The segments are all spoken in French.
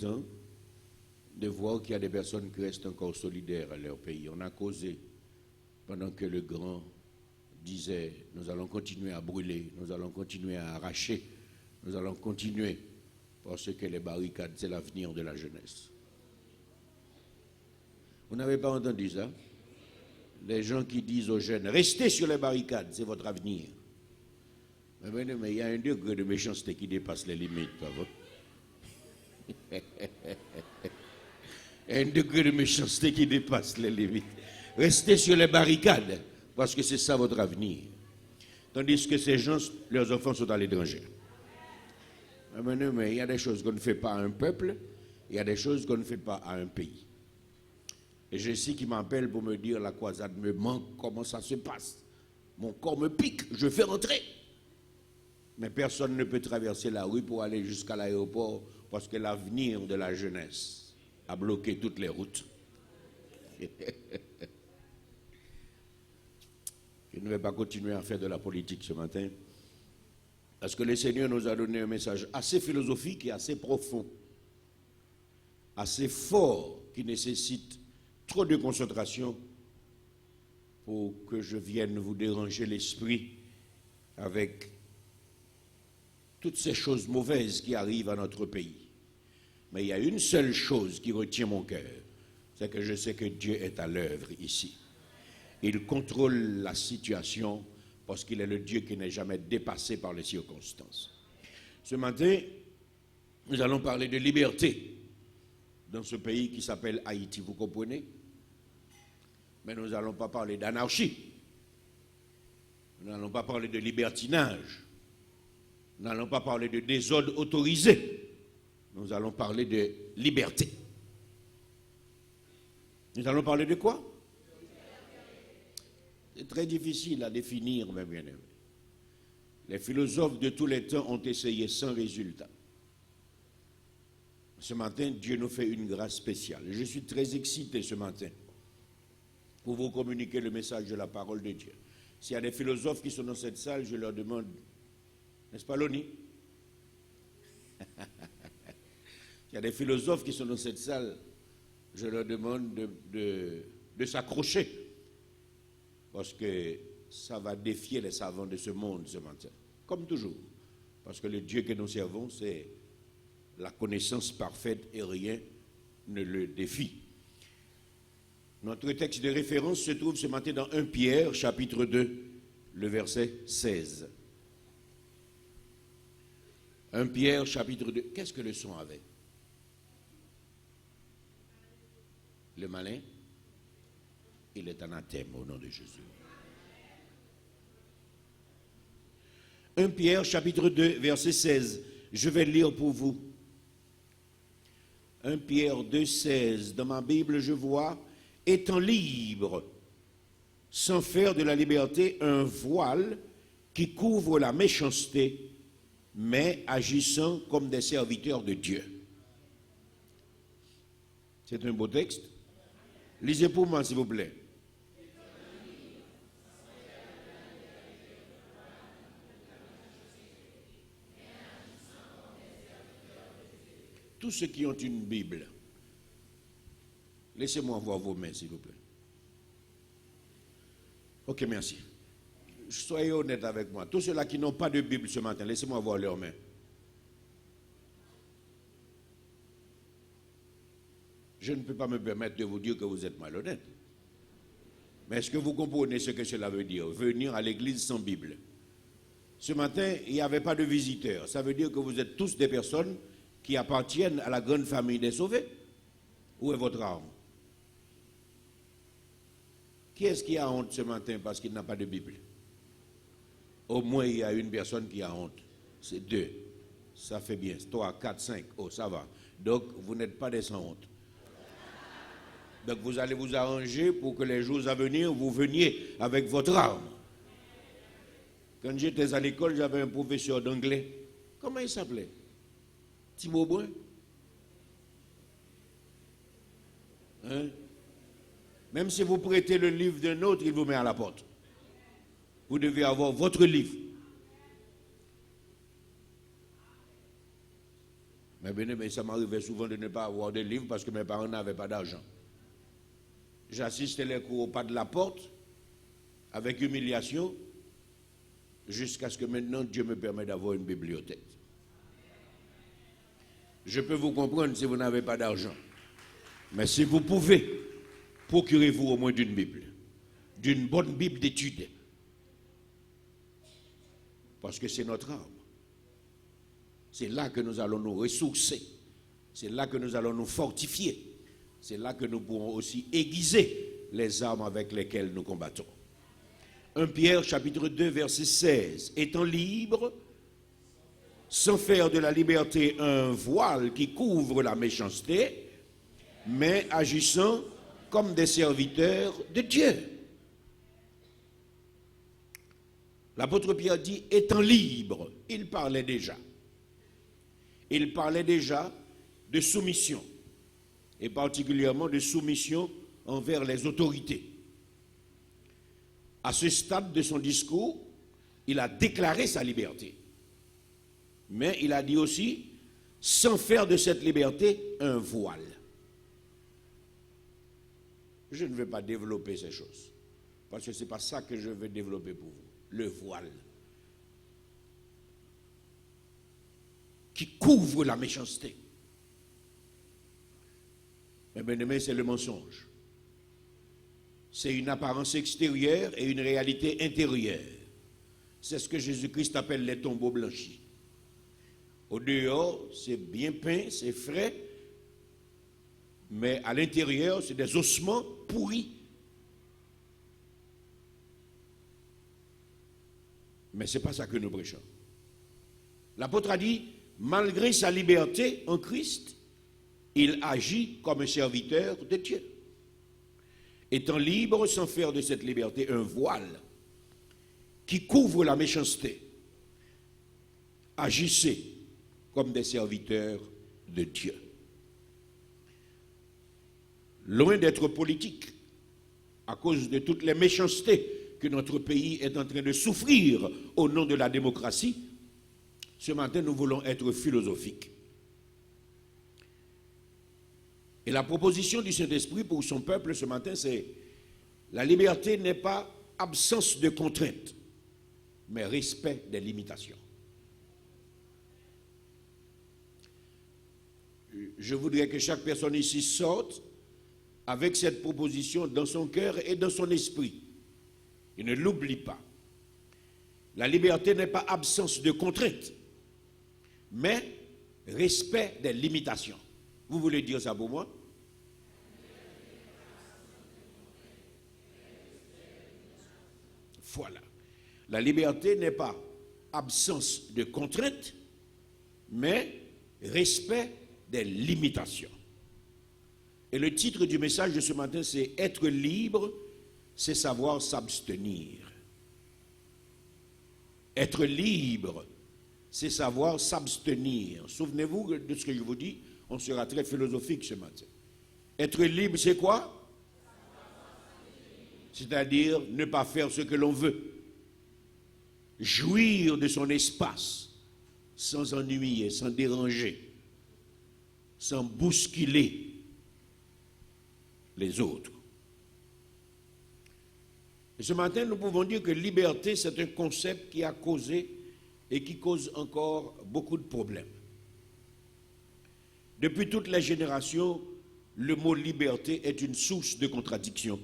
dégoûtant de voir qu'il y a des personnes qui restent encore solidaires à leur pays. On a causé pendant que le grand disait « Nous allons continuer à brûler, nous allons continuer à arracher, nous allons continuer parce que les barricades, c'est l'avenir de la jeunesse. » Vous n'avez pas entendu ça? Les gens qui disent aux jeunes « Restez sur les barricades, c'est votre avenir. » Mais il y a un degré de méchanceté qui dépasse les limites, pas vrai? Il y a un degré de méchanceté qui dépasse les limites. Restez sur les barricades, parce que c'est ça votre avenir. Tandis que ces gens, leurs enfants sont à l'étranger. Mais il y a des choses qu'on ne fait pas à un peuple, il y a des choses qu'on ne fait pas à un pays. Et je sais qui m'appelle pour me dire la croisade me manque, comment ça se passe. Mon corps me pique, je fais rentrer. Mais personne ne peut traverser la rue pour aller jusqu'à l'aéroport parce que l'avenir de la jeunesse a bloqué toutes les routes. Je ne vais pas continuer à faire de la politique ce matin parce que le Seigneur nous a donné un message assez philosophique et assez profond, assez fort, qui nécessite trop de concentration pour que je vienne vous déranger l'esprit avec toutes ces choses mauvaises qui arrivent à notre pays. Mais il y a une seule chose qui retient mon cœur, c'est que je sais que Dieu est à l'œuvre ici. Il contrôle la situation parce qu'il est le Dieu qui n'est jamais dépassé par les circonstances. Ce matin, nous allons parler de liberté dans ce pays qui s'appelle Haïti, vous comprenez? Mais nous n'allons pas parler d'anarchie. Nous n'allons pas parler de libertinage. Nous n'allons pas parler de désordre autorisé. Nous allons parler de liberté. Nous allons parler de quoi? C'est très difficile à définir, mes bien-aimés. Les philosophes de tous les temps ont essayé sans résultat. Ce matin, Dieu nous fait une grâce spéciale. Je suis très excité ce matin pour vous communiquer le message de la parole de Dieu. S'il y a des philosophes qui sont dans cette salle, je leur demande, n'est-ce pas Loni? S'il y a des philosophes qui sont dans cette salle, je leur demande de s'accrocher. Parce que ça va défier les savants de ce monde ce matin. Comme toujours. Parce que le Dieu que nous servons, c'est la connaissance parfaite et rien ne le défie. Notre texte de référence se trouve ce matin dans 1 Pierre, chapitre 2, le verset 16. 1 Pierre, chapitre 2. Qu'est-ce que le son avait? Le malin? Il est anathème au nom de Jésus. 1 Pierre, chapitre 2, verset 16. Je vais lire pour vous. 1 Pierre 2, 16. Dans ma Bible, je vois, étant libre, sans faire de la liberté un voile qui couvre la méchanceté, mais agissant comme des serviteurs de Dieu. C'est un beau texte. Lisez pour moi, s'il vous plaît. Tous ceux qui ont une Bible, laissez-moi voir vos mains, s'il vous plaît. Ok, merci. Soyez honnête avec moi. Tous ceux-là qui n'ont pas de Bible ce matin, laissez-moi voir leurs mains. Je ne peux pas me permettre de vous dire que vous êtes malhonnête. Mais est-ce que vous comprenez ce que cela veut dire? Venir à l'église sans Bible. Ce matin, il n'y avait pas de visiteurs. Ça veut dire que vous êtes tous des personnes qui appartiennent à la grande famille des sauvés. Où est votre âme? Qui est-ce qui a honte ce matin parce qu'il n'a pas de Bible? Au moins, il y a une personne qui a honte. C'est 2. Ça fait bien. 3, 4, 5. Oh, ça va. Donc, vous n'êtes pas des sans honte. Donc, vous allez vous arranger pour que les jours à venir, vous veniez avec votre arme. Quand j'étais à l'école, j'avais un professeur d'anglais. Comment il s'appelait? Thibaut Brun. Hein? Même si vous prêtez le livre d'un autre, il vous met à la porte. Vous devez avoir votre livre. Mais Mais ça m'arrivait souvent de ne pas avoir de livres parce que mes parents n'avaient pas d'argent. J'assistais les cours au pas de la porte avec humiliation jusqu'à ce que maintenant Dieu me permette d'avoir une bibliothèque. Je peux vous comprendre si vous n'avez pas d'argent. Mais si vous pouvez, procurez-vous au moins d'une Bible, d'une bonne Bible d'étude. Parce que c'est notre arme. C'est là que nous allons nous ressourcer. C'est là que nous allons nous fortifier. C'est là que nous pourrons aussi aiguiser les armes avec lesquelles nous combattons. 1 Pierre chapitre 2 verset 16. Étant libre, sans faire de la liberté un voile qui couvre la méchanceté, mais agissant comme des serviteurs de Dieu. L'apôtre Pierre dit, étant libre, il parlait déjà. Il parlait déjà de soumission, et particulièrement de soumission envers les autorités. À ce stade de son discours, il a déclaré sa liberté. Mais il a dit aussi, sans faire de cette liberté un voile. Je ne vais pas développer ces choses, parce que ce n'est pas ça que je veux développer pour vous, le voile. Qui couvre la méchanceté. Mais bien aimé, c'est le mensonge. C'est une apparence extérieure et une réalité intérieure. C'est ce que Jésus-Christ appelle les tombeaux blanchis. Au dehors, c'est bien peint, c'est frais, mais à l'intérieur, c'est des ossements pourris. Mais ce n'est pas ça que nous prêchons. L'apôtre a dit, malgré sa liberté en Christ, il agit comme un serviteur de Dieu. Étant libre sans faire de cette liberté un voile qui couvre la méchanceté, agissez comme des serviteurs de Dieu. Loin d'être politique, à cause de toutes les méchancetés que notre pays est en train de souffrir au nom de la démocratie, ce matin nous voulons être philosophiques. Et la proposition du Saint-Esprit pour son peuple ce matin, c'est la liberté n'est pas absence de contraintes, mais respect des limitations. Je voudrais que chaque personne ici sorte avec cette proposition dans son cœur et dans son esprit. Et ne l'oublie pas. La liberté n'est pas absence de contraintes, mais respect des limitations. Vous voulez dire ça pour moi? Voilà. La liberté n'est pas absence de contraintes, mais respect des limitations. Et le titre du message de ce matin, c'est « Être libre, c'est savoir s'abstenir ». Être libre, c'est savoir s'abstenir. Souvenez-vous de ce que je vous dis, on sera très philosophique ce matin. Être libre, c'est quoi? C'est-à-dire ne pas faire ce que l'on veut. Jouir de son espace, sans ennuyer, sans déranger, sans bousculer les autres. Et ce matin, nous pouvons dire que liberté, c'est un concept qui a causé et qui cause encore beaucoup de problèmes. Depuis toutes les générations, le mot liberté est une source de contradiction,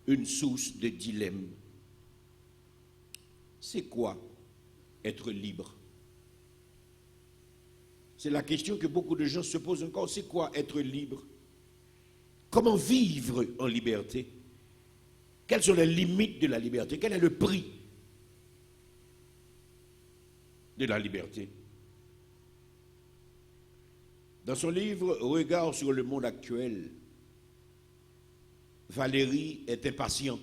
une source de dilemme. C'est quoi être libre? C'est la question que beaucoup de gens se posent encore. C'est quoi être libre? Comment vivre en liberté? Quelles sont les limites de la liberté? Quel est le prix de la liberté? Dans son livre « Regard sur le monde actuel », Valéry est impatient.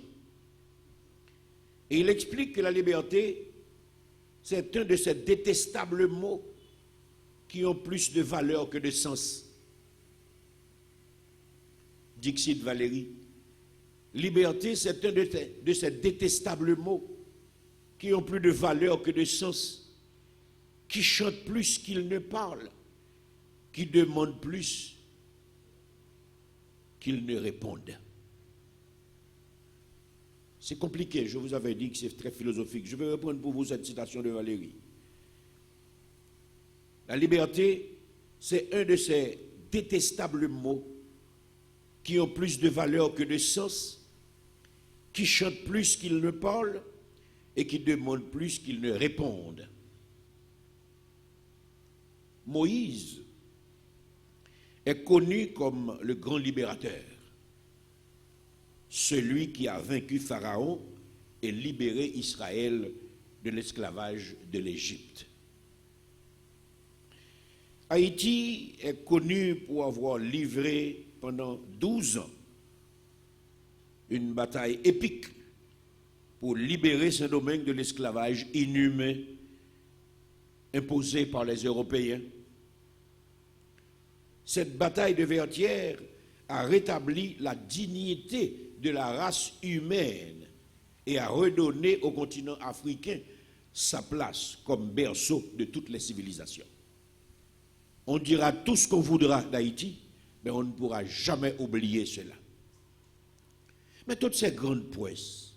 Et il explique que la liberté, c'est un de ces détestables mots qui ont plus de valeur que de sens. Dixit Valéry. Liberté, c'est un de ces détestables mots qui ont plus de valeur que de sens. qui chante plus qu'il ne parle, qui demande plus qu'il ne réponde. C'est compliqué, je vous avais dit que c'est très philosophique. Je vais reprendre pour vous cette citation de Valérie. La liberté, c'est un de ces détestables mots qui ont plus de valeur que de sens, qui chantent plus qu'ils ne parlent et qui demandent plus qu'ils ne répondent. Moïse est connu comme le grand libérateur, celui qui a vaincu Pharaon et libéré Israël de l'esclavage de l'Égypte. Haïti est connu pour avoir livré pendant 12 ans une bataille épique pour libérer Saint-Domingue de l'esclavage inhumain imposé par les Européens. Cette bataille de Vertières a rétabli la dignité de la race humaine et a redonné au continent africain sa place comme berceau de toutes les civilisations. On dira tout ce qu'on voudra d'Haïti, mais on ne pourra jamais oublier cela. Mais toutes ces grandes prouesses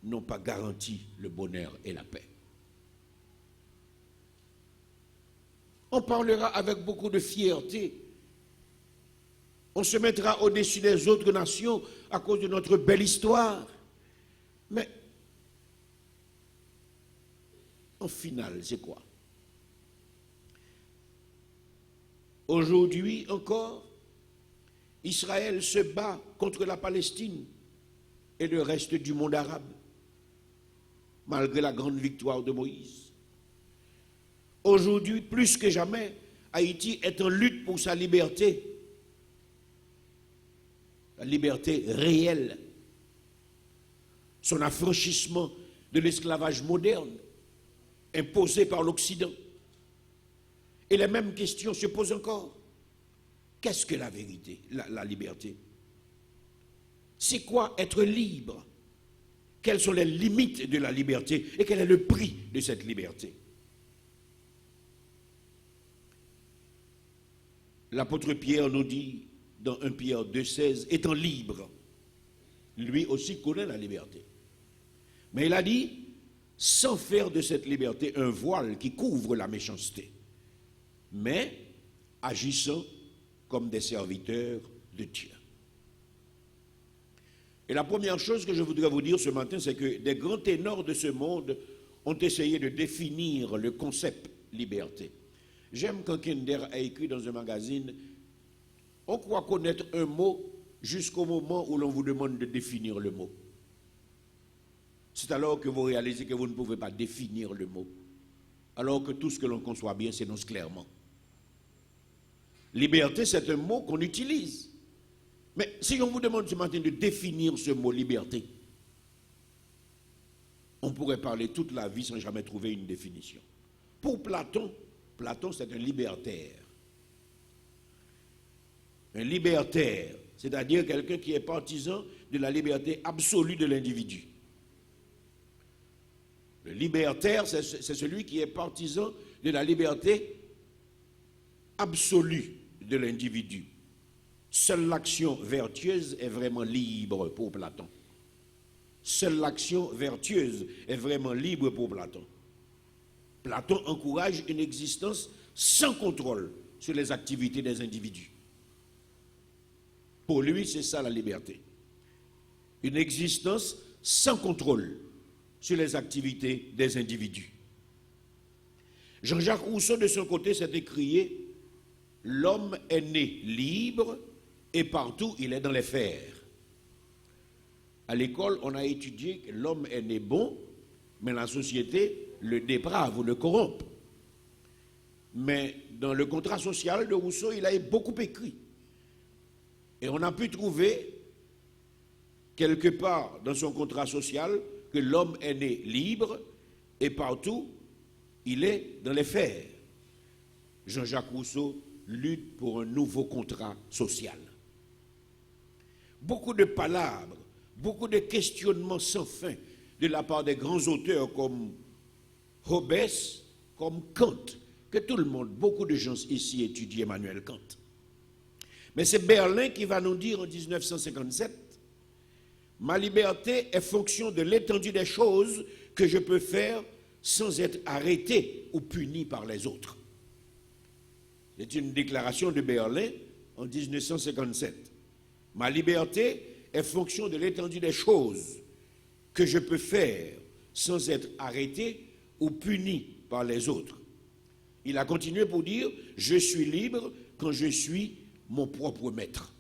n'ont pas garanti le bonheur et la paix. On parlera avec beaucoup de fierté. On se mettra au-dessus des autres nations à cause de notre belle histoire. Mais, en finale, c'est quoi? Aujourd'hui encore, Israël se bat contre la Palestine et le reste du monde arabe, malgré la grande victoire de Moïse. Aujourd'hui, plus que jamais, Haïti est en lutte pour sa liberté. La liberté réelle. Son affranchissement de l'esclavage moderne imposé par l'Occident. Et les mêmes questions se posent encore. Qu'est-ce que la vérité, la liberté? C'est quoi être libre? Quelles sont les limites de la liberté et quel est le prix de cette liberté? L'apôtre Pierre nous dit dans 1 Pierre 2,16, étant libre, lui aussi connaît la liberté. Mais il a dit, sans faire de cette liberté un voile qui couvre la méchanceté, mais agissant comme des serviteurs de Dieu. Et la première chose que je voudrais vous dire ce matin, c'est que des grands ténors de ce monde ont essayé de définir le concept liberté. J'aime quand Kinder a écrit dans un magazine, on croit connaître un mot jusqu'au moment où l'on vous demande de définir le mot. C'est alors que vous réalisez que vous ne pouvez pas définir le mot, alors que tout ce que l'on conçoit bien s'énonce clairement. Liberté, c'est un mot qu'on utilise. Mais si on vous demande ce matin de définir ce mot liberté, on pourrait parler toute la vie sans jamais trouver une définition. Pour Platon, c'est un libertaire. Un libertaire, c'est-à-dire quelqu'un qui est partisan de la liberté absolue de l'individu. Le libertaire, c'est celui qui est partisan de la liberté absolue de l'individu. Seule l'action vertueuse est vraiment libre pour Platon. Seule l'action vertueuse est vraiment libre pour Platon. Platon encourage une existence sans contrôle sur les activités des individus. Pour lui, c'est ça la liberté. Une existence sans contrôle sur les activités des individus. Jean-Jacques Rousseau, de son côté, s'est écrié « L'homme est né libre et partout il est dans les fers ». À l'école, on a étudié que l'homme est né bon, mais la société le déprave ou le corrompt. Mais dans le contrat social de Rousseau, il a beaucoup écrit. Et on a pu trouver, quelque part dans son contrat social, que l'homme est né libre et partout, il est dans les fers. Jean-Jacques Rousseau lutte pour un nouveau contrat social. Beaucoup de palabres, beaucoup de questionnements sans fin de la part des grands auteurs comme Hobbes comme Kant, que tout le monde, beaucoup de gens ici étudient Emmanuel Kant. Mais c'est Berlin qui va nous dire en 1957, ma liberté est fonction de l'étendue des choses que je peux faire sans être arrêté ou puni par les autres. C'est une déclaration de Berlin en 1957. Ma liberté est fonction de l'étendue des choses que je peux faire sans être arrêté ou puni par les autres. Il a continué pour dire, je suis libre quand je suis mon propre maître.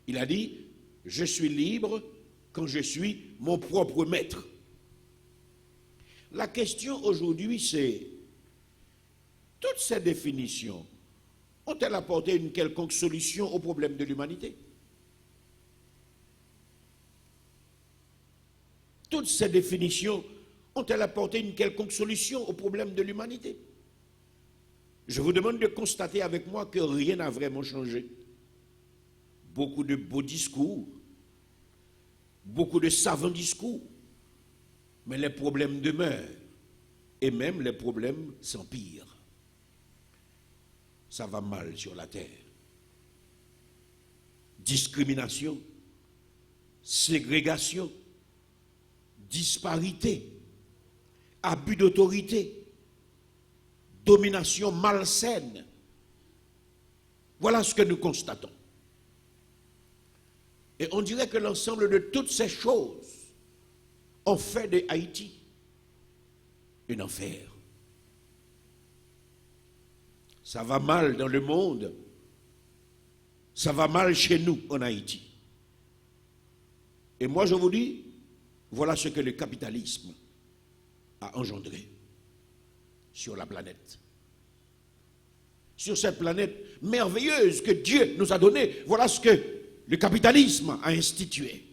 Il a dit, je suis libre quand je suis mon propre maître. La question aujourd'hui, c'est, toutes ces définitions ont-elles apporté une quelconque solution au problème de l'humanité? Toutes ces définitions ont-elles apporté une quelconque solution au problème de l'humanité? Je vous demande de constater avec moi que rien n'a vraiment changé. Beaucoup de beaux discours, beaucoup de savants discours, mais les problèmes demeurent, et même les problèmes s'empirent. Ça va mal sur la terre. Discrimination, ségrégation, disparité, abus d'autorité, domination malsaine. Voilà ce que nous constatons. Et on dirait que l'ensemble de toutes ces choses ont fait de Haïti un enfer. Ça va mal dans le monde. Ça va mal chez nous en Haïti. Et moi je vous dis, voilà ce que le capitalisme a engendré sur la planète. Sur cette planète merveilleuse que Dieu nous a donnée, voilà ce que le capitalisme a institué.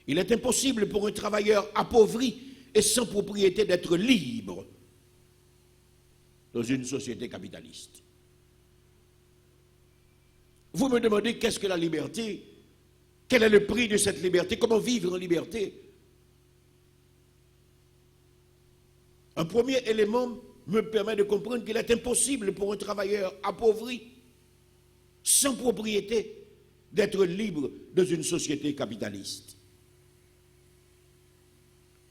Il est impossible pour un travailleur appauvri et sans propriété d'être libre dans une société capitaliste. Vous me demandez qu'est-ce que la liberté? Quel est le prix de cette liberté? Comment vivre en liberté? Un premier élément me permet de comprendre qu'il est impossible pour un travailleur appauvri, sans propriété, d'être libre dans une société capitaliste.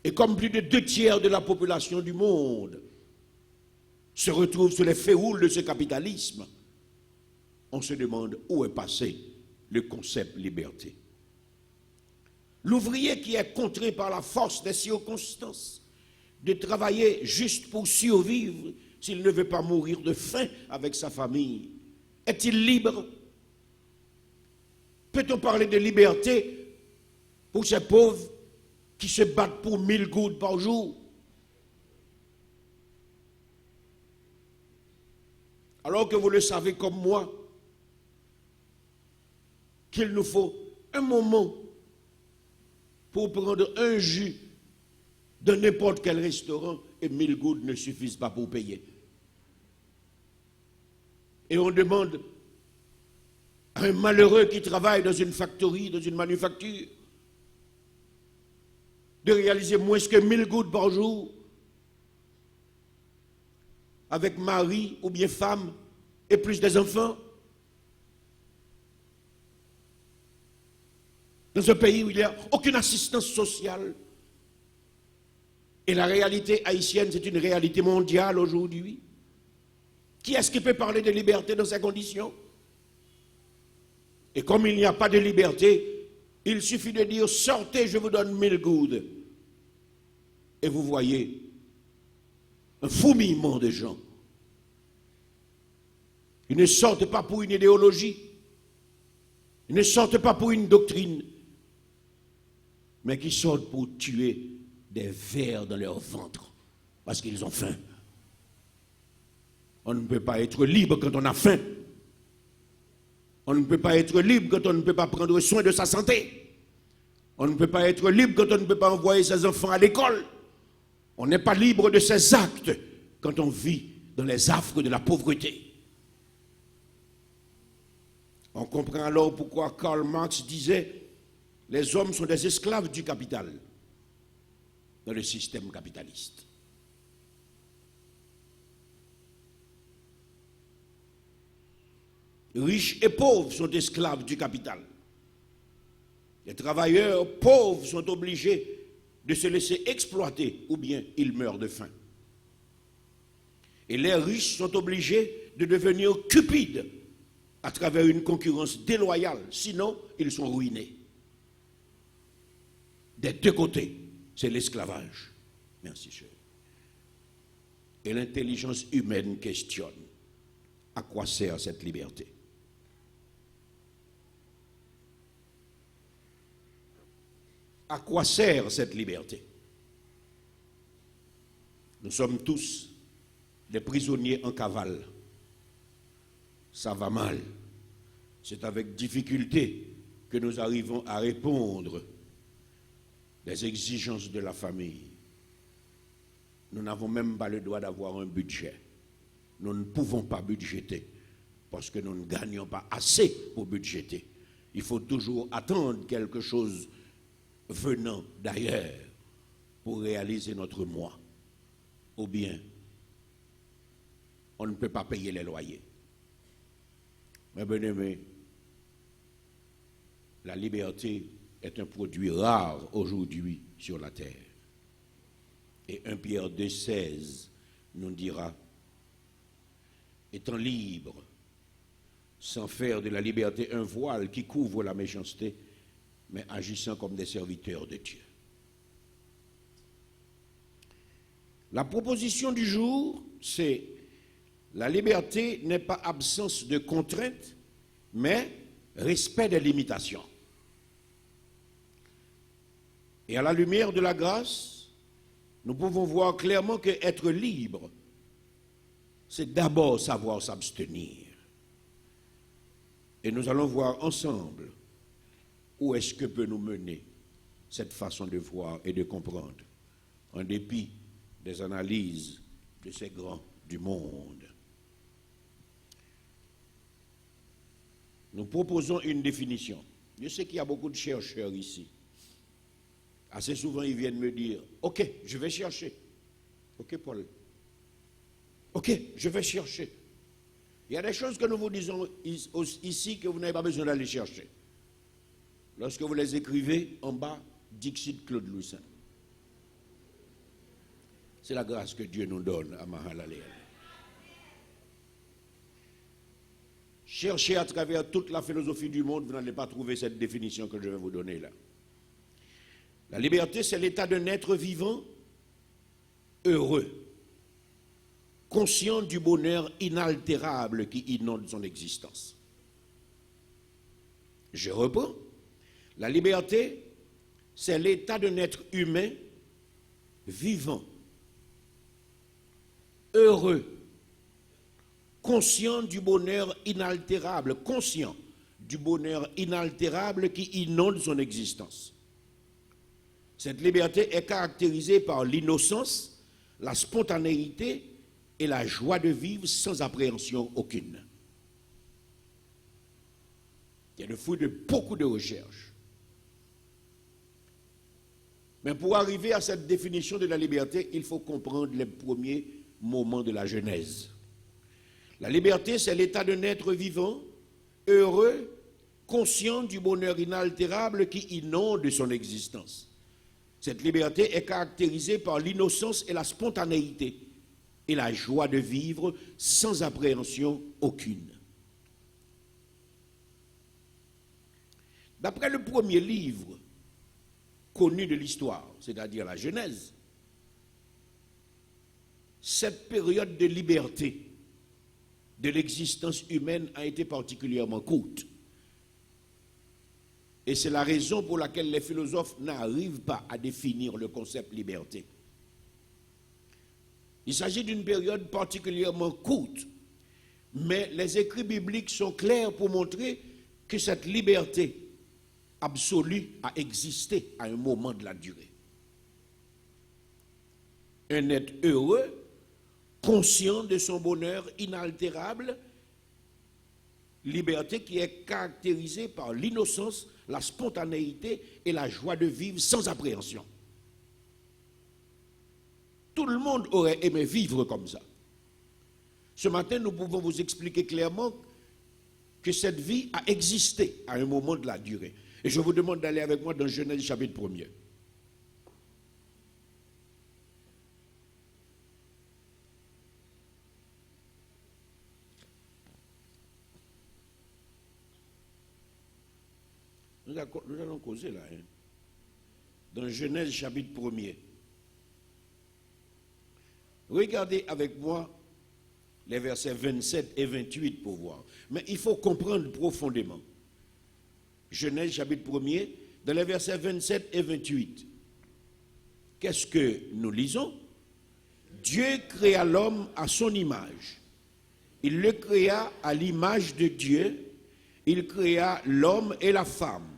Et comme plus de 2/3 de la population du monde se retrouve sous les féroules de ce capitalisme, on se demande où est passé le concept liberté. L'ouvrier qui est contraint par la force des circonstances de travailler juste pour survivre, s'il ne veut pas mourir de faim avec sa famille, est-il libre? Peut-on parler de liberté pour ces pauvres qui se battent pour 1000 gouttes par jour? Alors que vous le savez comme moi, qu'il nous faut un moment pour prendre un jus de n'importe quel restaurant et 1000 gouttes ne suffisent pas pour payer. Et on demande à un malheureux qui travaille dans une factory, dans une manufacture, de réaliser moins que 1000 gouttes par jour avec mari ou bien femme et plus des enfants. Dans un pays où il n'y a aucune assistance sociale. Et la réalité haïtienne, c'est une réalité mondiale aujourd'hui. Qui est-ce qui peut parler de liberté dans ces conditions? Et comme il n'y a pas de liberté, il suffit de dire, sortez, je vous donne 1000 gouttes. Et vous voyez un fourmillement de gens. Ils ne sortent pas pour une idéologie. Ils ne sortent pas pour une doctrine. Mais qui sortent pour tuer des vers dans leur ventre. Parce qu'ils ont faim. On ne peut pas être libre quand on a faim. On ne peut pas être libre quand on ne peut pas prendre soin de sa santé. On ne peut pas être libre quand on ne peut pas envoyer ses enfants à l'école. On n'est pas libre de ses actes quand on vit dans les affres de la pauvreté. On comprend alors pourquoi Karl Marx disait « Les hommes sont des esclaves du capital. dans le système capitaliste. Riches et pauvres sont esclaves du capital. Les travailleurs pauvres sont obligés de se laisser exploiter ou bien ils meurent de faim. Et les riches sont obligés de devenir cupides à travers une concurrence déloyale, sinon ils sont ruinés. Des deux côtés, c'est l'esclavage. Merci, cher. Et l'intelligence humaine questionne: à quoi sert cette liberté? À quoi sert cette liberté? Nous sommes tous des prisonniers en cavale. Ça va mal. C'est avec difficulté que nous arrivons à répondre des exigences de la famille. Nous n'avons même pas le droit d'avoir un budget. Nous ne pouvons pas budgéter parce que nous ne gagnons pas assez pour budgéter. Il faut toujours attendre quelque chose venant d'ailleurs pour réaliser notre moi. Ou bien, on ne peut pas payer les loyers. Mais bien-aimés, la liberté est un produit rare aujourd'hui sur la terre. Et 1 Pierre 2,16 nous dira: étant libre, sans faire de la liberté un voile qui couvre la méchanceté, mais agissant comme des serviteurs de Dieu. La proposition du jour, c'est: la liberté n'est pas absence de contraintes, mais respect des limitations. Et à la lumière de la grâce, nous pouvons voir clairement qu'être libre, c'est d'abord savoir s'abstenir. Et nous allons voir ensemble où est-ce que peut nous mener cette façon de voir et de comprendre, en dépit des analyses de ces grands du monde. Nous proposons une définition. Je sais qu'il y a beaucoup de chercheurs ici. Assez souvent, ils viennent me dire: ok, je vais chercher. Ok, Paul. Ok, je vais chercher. Il y a des choses que nous vous disons ici que vous n'avez pas besoin d'aller chercher. Lorsque vous les écrivez en bas, Dixit Claude Louis. C'est la grâce que Dieu nous donne à Mahalalel. Cherchez à travers toute la philosophie du monde, vous n'allez pas trouver cette définition que je vais vous donner là. La liberté, c'est l'état d'un être vivant, heureux, conscient du bonheur inaltérable qui inonde son existence. Je reprends. La liberté, c'est l'état d'un être humain, vivant, heureux, conscient du bonheur inaltérable, conscient du bonheur inaltérable qui inonde son existence. Cette liberté est caractérisée par l'innocence, la spontanéité et la joie de vivre sans appréhension aucune. C'est le fruit de beaucoup de recherches. Mais pour arriver à cette définition de la liberté, il faut comprendre les premiers moments de la Genèse. La liberté, c'est l'état d'un être vivant, heureux, conscient du bonheur inaltérable qui inonde son existence. Cette liberté est caractérisée par l'innocence et la spontanéité et la joie de vivre sans appréhension aucune. D'après le premier livre connu de l'histoire, c'est-à-dire la Genèse, cette période de liberté de l'existence humaine a été particulièrement courte. Et c'est la raison pour laquelle les philosophes n'arrivent pas à définir le concept liberté. Il s'agit d'une période particulièrement courte, mais les écrits bibliques sont clairs pour montrer que cette liberté absolue a existé à un moment de la durée. Un être heureux, conscient de son bonheur inaltérable, liberté qui est caractérisée par l'innocence, la spontanéité et la joie de vivre sans appréhension. Tout le monde aurait aimé vivre comme ça. Ce matin, nous pouvons vous expliquer clairement que cette vie a existé à un moment de la durée. Et je vous demande d'aller avec moi dans Genèse chapitre 1er. Nous allons causer là. Dans Genèse chapitre 1er. Regardez avec moi les versets 27 et 28 pour voir. Mais il faut comprendre profondément. Genèse chapitre 1er, dans les versets 27 et 28. Qu'est-ce que nous lisons? Dieu créa l'homme à son image. Il le créa à l'image de Dieu. Il créa l'homme et la femme.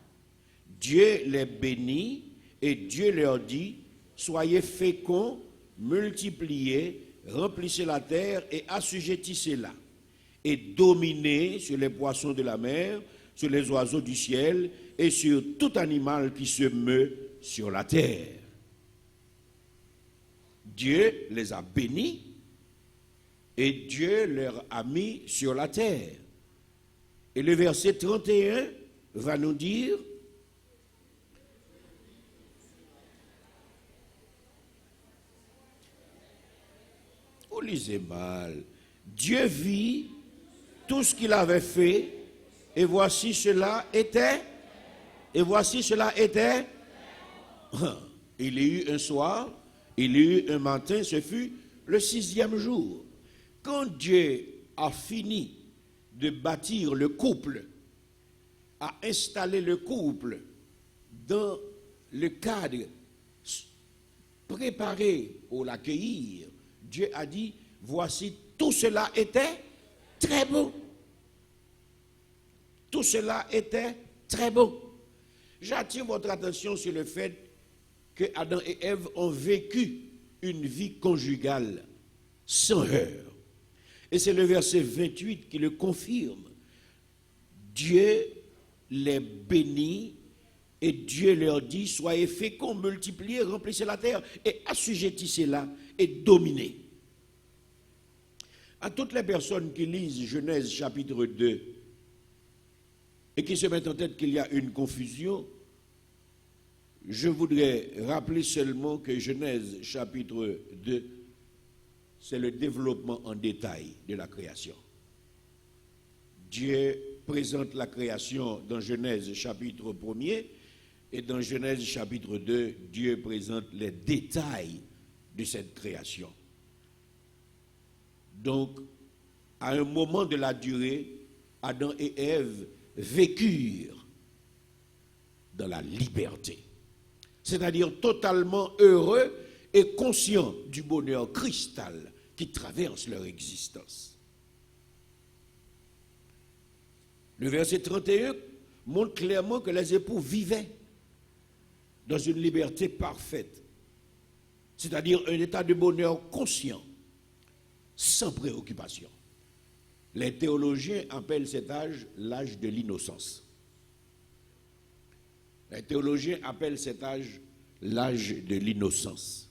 Dieu les bénit et Dieu leur dit, soyez féconds, multipliez, remplissez la terre et assujettissez-la, et dominez sur les poissons de la mer, sur les oiseaux du ciel et sur tout animal qui se meut sur la terre. Dieu les a bénis et Dieu leur a mis sur la terre. Et le verset 31 va nous dire, vous lisez mal, Dieu vit tout ce qu'il avait fait, et voici cela était, il y eut un soir, il y eut un matin, ce fut le 6e jour. Quand Dieu a fini de bâtir le couple, a installé le couple dans le cadre préparé pour l'accueillir, Dieu a dit, voici tout cela était très beau. Tout cela était très beau. J'attire votre attention sur le fait que Adam et Ève ont vécu une vie conjugale sans heurts. Et c'est le verset 28 qui le confirme. Dieu les bénit et Dieu leur dit, soyez féconds, multipliez, remplissez la terre et assujettissez-la et dominez. À toutes les personnes qui lisent Genèse chapitre 2 et qui se mettent en tête qu'il y a une confusion, je voudrais rappeler seulement que Genèse chapitre 2, c'est le développement en détail de la création. Dieu présente la création dans Genèse chapitre 1er et dans Genèse chapitre 2, Dieu présente les détails de cette création. Donc, à un moment de la durée, Adam et Ève vécurent dans la liberté. C'est-à-dire totalement heureux et conscients du bonheur cristal qui traverse leur existence. Le verset 31 montre clairement que les époux vivaient dans une liberté parfaite, c'est-à-dire un état de bonheur conscient, sans préoccupation. Les théologiens appellent cet âge l'âge de l'innocence. Les théologiens appellent cet âge l'âge de l'innocence.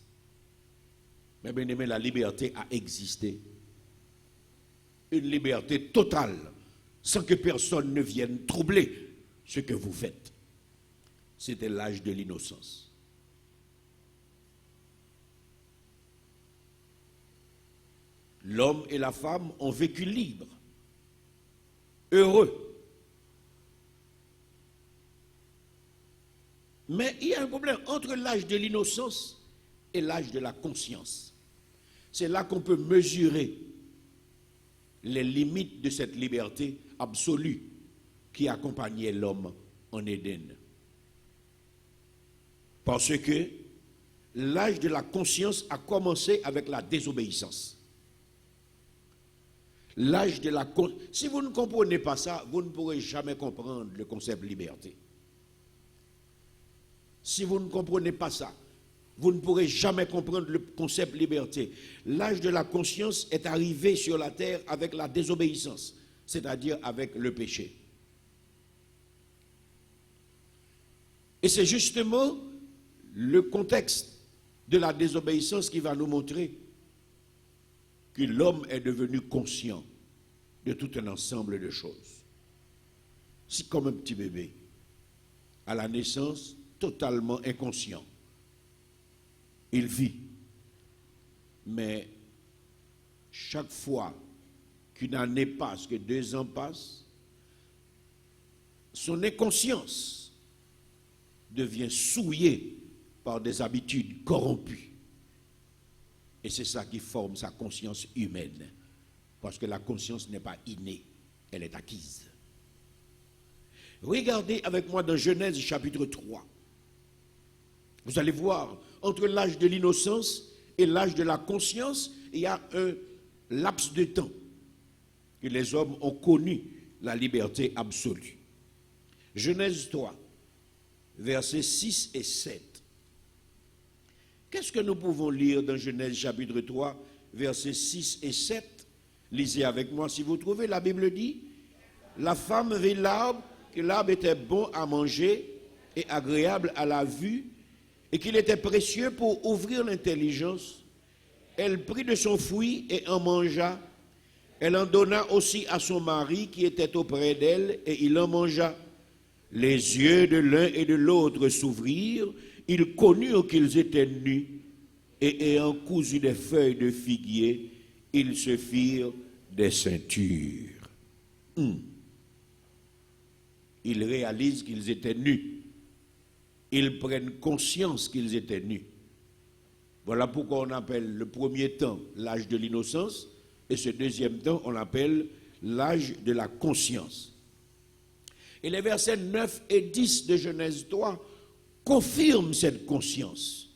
Mais bien aimé, la liberté a existé. Une liberté totale, sans que personne ne vienne troubler ce que vous faites. C'était l'âge de l'innocence. L'homme et la femme ont vécu libres, heureux. Mais il y a un problème entre l'âge de l'innocence et l'âge de la conscience. C'est là qu'on peut mesurer les limites de cette liberté absolue qui accompagnait l'homme en Éden. Parce que l'âge de la conscience a commencé avec la désobéissance. L'âge de la conscience. Si vous ne comprenez pas ça, vous ne pourrez jamais comprendre le concept liberté. Si vous ne comprenez pas ça, vous ne pourrez jamais comprendre le concept liberté. L'âge de la conscience est arrivé sur la terre avec la désobéissance, c'est-à-dire avec le péché. Et c'est justement le contexte de la désobéissance qui va nous montrer que l'homme est devenu conscient de tout un ensemble de choses. C'est comme un petit bébé, à la naissance, totalement inconscient. Il vit. Mais chaque fois qu'une année passe, que 2 ans passent, son inconscience devient souillée par des habitudes corrompues. Et c'est ça qui forme sa conscience humaine. Parce que la conscience n'est pas innée, elle est acquise. Regardez avec moi dans Genèse chapitre 3. Vous allez voir, entre l'âge de l'innocence et l'âge de la conscience, il y a un laps de temps que les hommes ont connu la liberté absolue. Genèse 3, versets 6 et 7. Qu'est-ce que nous pouvons lire dans Genèse chapitre 3, versets 6 et 7? Lisez avec moi si vous trouvez. La Bible dit, la femme vit l'arbre, que l'arbre était bon à manger et agréable à la vue, et qu'il était précieux pour ouvrir l'intelligence. Elle prit de son fruit et en mangea. Elle en donna aussi à son mari qui était auprès d'elle, et il en mangea. Les yeux de l'un et de l'autre s'ouvrirent, ils connurent qu'ils étaient nus, et ayant cousu des feuilles de figuier, ils se firent des ceintures. Ils réalisent qu'ils étaient nus. Ils prennent conscience qu'ils étaient nus. Voilà pourquoi on appelle le premier temps l'âge de l'innocence, et ce deuxième temps, on l'appelle l'âge de la conscience. Et les versets 9 et 10 de Genèse 3 confirment cette conscience.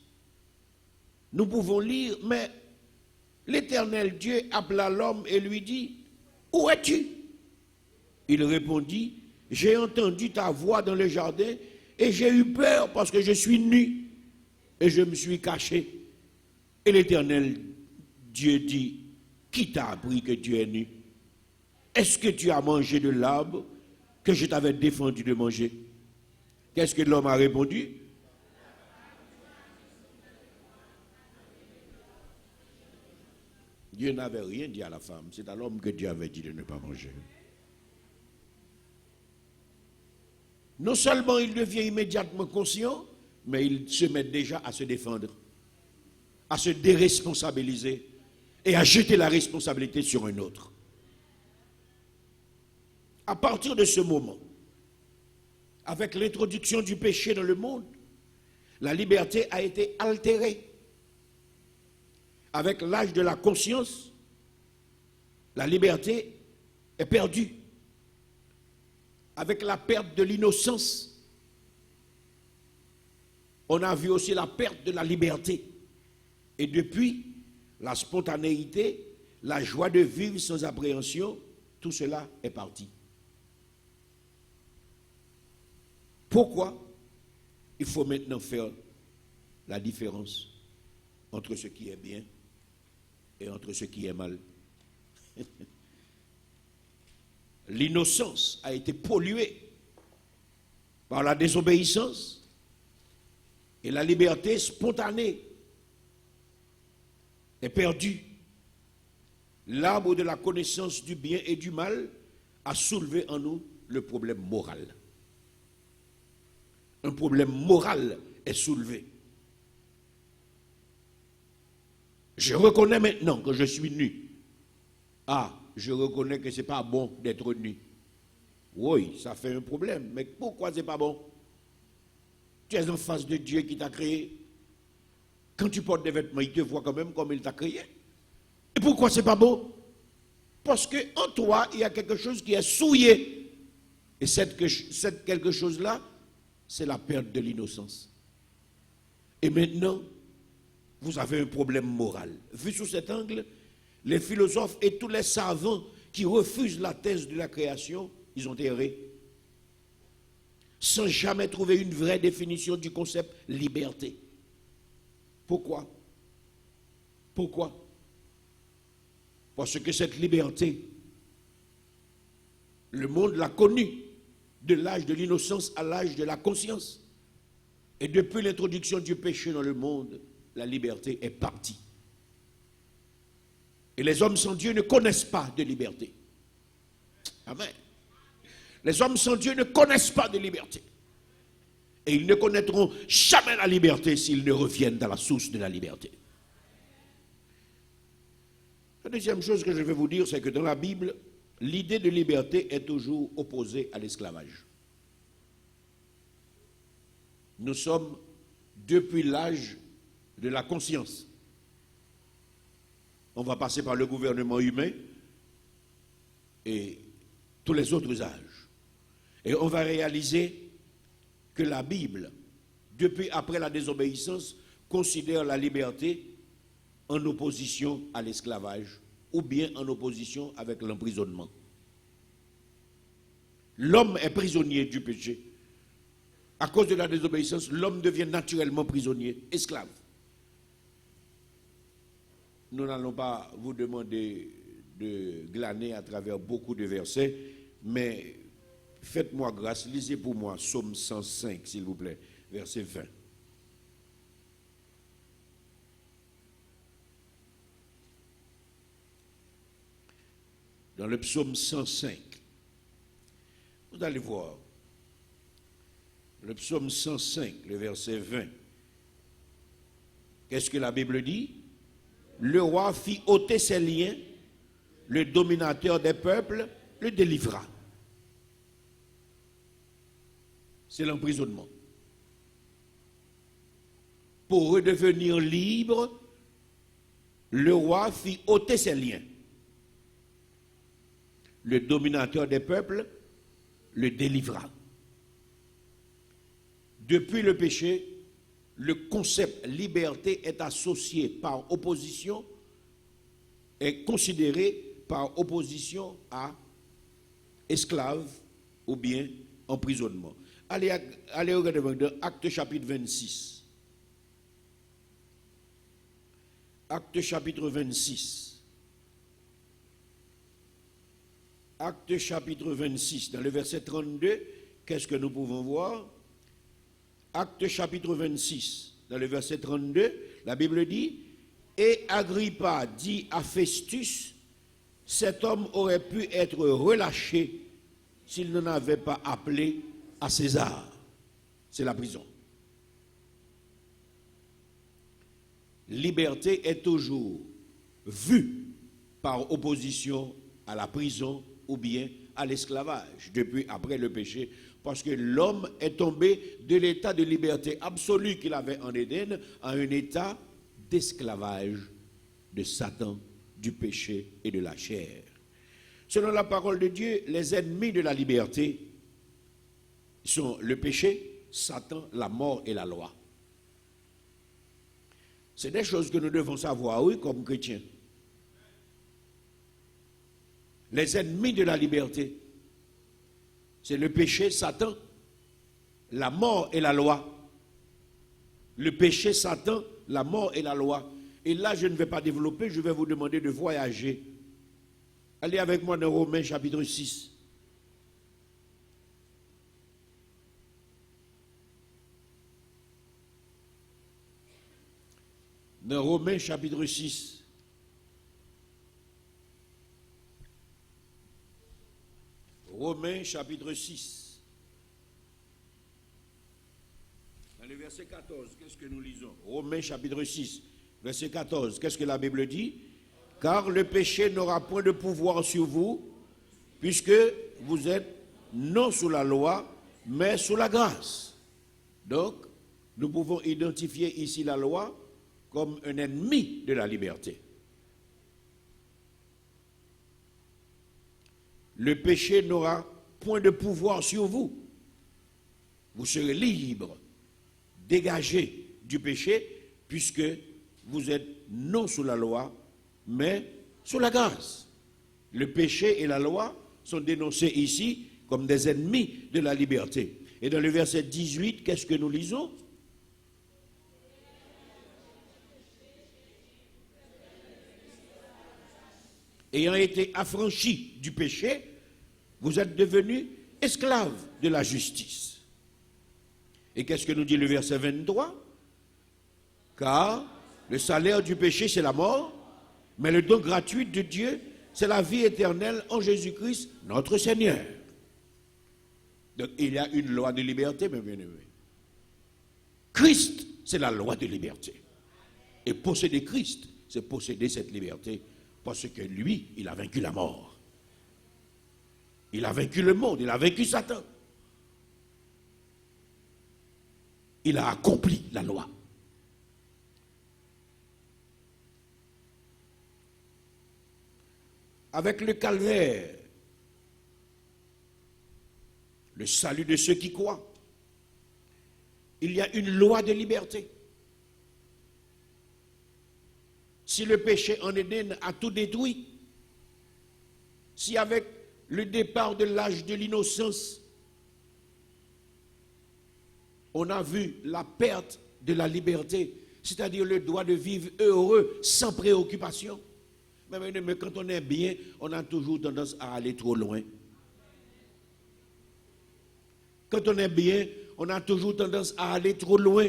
Nous pouvons lire, mais l'Éternel Dieu appela l'homme et lui dit, « Où es-tu » Il répondit, « J'ai entendu ta voix dans le jardin et j'ai eu peur parce que je suis nu et je me suis caché. » Et l'Éternel Dieu dit, « Qui t'a appris que tu es nu? Est-ce que tu as mangé de l'arbre que je t'avais défendu de manger? » Qu'est-ce que l'homme a répondu? Dieu n'avait rien dit à la femme. C'est à l'homme que Dieu avait dit de ne pas manger. Non seulement il devient immédiatement conscient, mais il se met déjà à se défendre, à se déresponsabiliser et à jeter la responsabilité sur un autre. À partir de ce moment, avec l'introduction du péché dans le monde, la liberté a été altérée. Avec l'âge de la conscience, la liberté est perdue. Avec la perte de l'innocence, on a vu aussi la perte de la liberté. Et depuis, la spontanéité, la joie de vivre sans appréhension, tout cela est parti. Pourquoi? Il faut maintenant faire la différence entre ce qui est bien et entre ce qui est mal. L'innocence a été polluée par la désobéissance et la liberté spontanée est perdue. L'arbre de la connaissance du bien et du mal a soulevé en nous le problème moral. Un problème moral est soulevé. Je reconnais maintenant que je suis nu. Ah, je reconnais que ce n'est pas bon d'être nu. Oui, ça fait un problème. Mais pourquoi ce n'est pas bon? Tu es en face de Dieu qui t'a créé. Quand tu portes des vêtements, il te voit quand même comme il t'a créé. Et pourquoi ce n'est pas bon? Parce qu'en toi, il y a quelque chose qui est souillé. Et cette quelque chose-là, c'est la perte de l'innocence. Et maintenant, vous avez un problème moral. Vu sous cet angle, les philosophes et tous les savants qui refusent la thèse de la création, ils ont erré. Sans jamais trouver une vraie définition du concept liberté. Pourquoi? Pourquoi? Parce que cette liberté, le monde l'a connue de l'âge de l'innocence à l'âge de la conscience. Et depuis l'introduction du péché dans le monde, la liberté est partie. Et les hommes sans Dieu ne connaissent pas de liberté. Amen. Les hommes sans Dieu ne connaissent pas de liberté. Et ils ne connaîtront jamais la liberté s'ils ne reviennent à la source de la liberté. La deuxième chose que je vais vous dire, c'est que dans la Bible, l'idée de liberté est toujours opposée à l'esclavage. Nous sommes depuis l'âge de la conscience. On va passer par le gouvernement humain et tous les autres âges. Et on va réaliser que la Bible, depuis après la désobéissance, considère la liberté en opposition à l'esclavage ou bien en opposition avec l'emprisonnement. L'homme est prisonnier du péché. À cause de la désobéissance, l'homme devient naturellement prisonnier, esclave. Nous n'allons pas vous demander de glaner à travers beaucoup de versets, mais faites-moi grâce, lisez pour moi Psaume 105, s'il vous plaît, verset 20. Dans le psaume 105, vous allez voir, le psaume 105, le verset 20. Qu'est-ce que la Bible dit? Le roi fit ôter ses liens, le dominateur des peuples le délivra. C'est l'emprisonnement. Pour redevenir libre, le roi fit ôter ses liens. Le dominateur des peuples le délivra. Depuis le péché, le concept liberté est associé par opposition, est considéré par opposition à esclave ou bien emprisonnement. Allez regarder dans Actes chapitre 26. Actes chapitre 26. Actes chapitre 26, dans le verset 32, qu'est-ce que nous pouvons voir? Actes chapitre 26, dans le verset 32, la Bible dit, « Et Agrippa dit à Festus, cet homme aurait pu être relâché s'il n'en avait pas appelé à César. » C'est la prison. Liberté est toujours vue par opposition à la prison ou bien à l'esclavage, depuis après le péché, parce que l'homme est tombé de l'état de liberté absolue qu'il avait en Éden à un état d'esclavage de Satan, du péché et de la chair. Selon la parole de Dieu, les ennemis de la liberté sont le péché, Satan, la mort et la loi. C'est des choses que nous devons savoir, oui, comme chrétiens. Les ennemis de la liberté, c'est le péché, Satan, la mort et la loi. Le péché, Satan, la mort et la loi. Et là, je ne vais pas développer, je vais vous demander de voyager. Allez avec moi dans Romains chapitre 6. Dans Romains chapitre 6. Romains chapitre 6. Dans le verset 14, qu'est-ce que nous lisons? Romains chapitre 6, verset 14, qu'est-ce que la Bible dit? Car le péché n'aura point de pouvoir sur vous, puisque vous êtes non sous la loi, mais sous la grâce. Donc, nous pouvons identifier ici la loi comme un ennemi de la liberté. Le péché n'aura point de pouvoir sur vous. Vous serez libre, dégagé du péché, puisque vous êtes non sous la loi, mais sous la grâce. Le péché et la loi sont dénoncés ici comme des ennemis de la liberté. Et dans le verset 18, qu'est-ce que nous lisons? Ayant été affranchis du péché, vous êtes devenus esclaves de la justice. Et qu'est-ce que nous dit le verset 23? Car Le salaire du péché, c'est la mort, mais le don gratuit de Dieu, c'est la vie éternelle en Jésus-Christ, notre Seigneur. Donc, il y a une loi de liberté, mes bien-aimés. Christ, c'est la loi de liberté. Et posséder Christ, c'est posséder cette liberté, parce que lui, il a vaincu la mort. Il a vaincu le monde, il a vaincu Satan. Il a accompli la loi. Avec le calvaire, le salut de ceux qui croient, il y a une loi de liberté. Si le péché en Éden a tout détruit, si avec le départ de l'âge de l'innocence, on a vu la perte de la liberté, c'est-à-dire le droit de vivre heureux, sans préoccupation. Mais quand on est bien, on a toujours tendance à aller trop loin. Quand on est bien, on a toujours tendance à aller trop loin.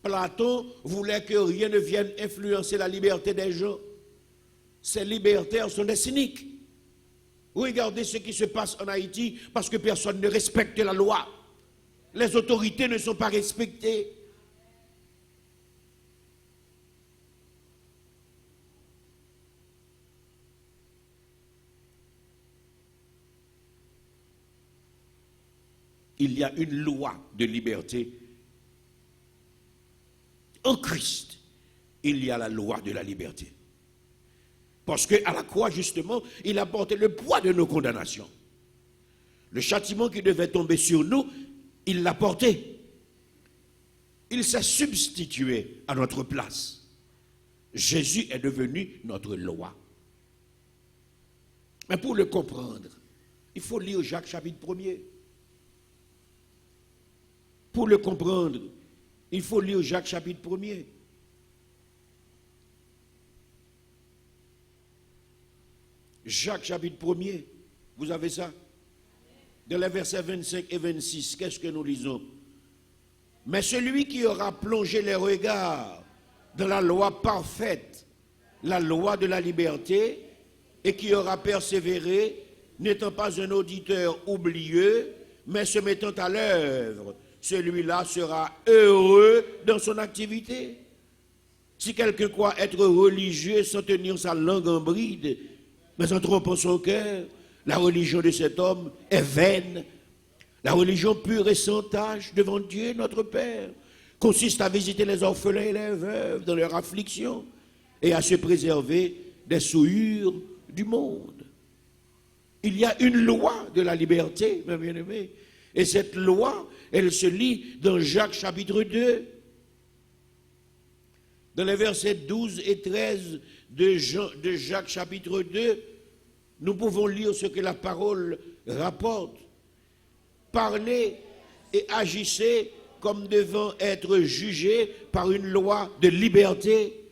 Platon voulait que rien ne vienne influencer la liberté des gens. Ces libertaires sont des cyniques. Regardez ce qui se passe en Haïti parce que personne ne respecte la loi. Les autorités ne sont pas respectées. Il y a une loi de liberté. En Christ, il y a la loi de la liberté. Parce qu'à la croix, justement, il a porté le poids de nos condamnations. Le châtiment qui devait tomber sur nous, il l'a porté. Il s'est substitué à notre place. Jésus est devenu notre loi. Mais pour le comprendre, il faut lire Jacques chapitre 1er. Pour le comprendre, il faut lire Jacques chapitre 1er. Jacques chapitre 1er, vous avez ça? Dans les versets 25 et 26, qu'est-ce que nous lisons? Mais celui qui aura plongé les regards dans la loi parfaite, la loi de la liberté, et qui aura persévéré, n'étant pas un auditeur oublieux, mais se mettant à l'œuvre, celui-là sera heureux dans son activité. Si quelqu'un croit être religieux sans tenir sa langue en bride, mais en trompant son cœur, la religion de cet homme est vaine. La religion pure et sans tache devant Dieu, notre Père, consiste à visiter les orphelins et les veuves dans leur affliction et à se préserver des souillures du monde. Il y a une loi de la liberté, mes bien-aimés, et cette loi, elle se lit dans Jacques chapitre 2. Dans les versets 12 et 13 de Jacques chapitre 2, nous pouvons lire ce que la parole rapporte. Parlez et agissez comme devant être jugés par une loi de liberté,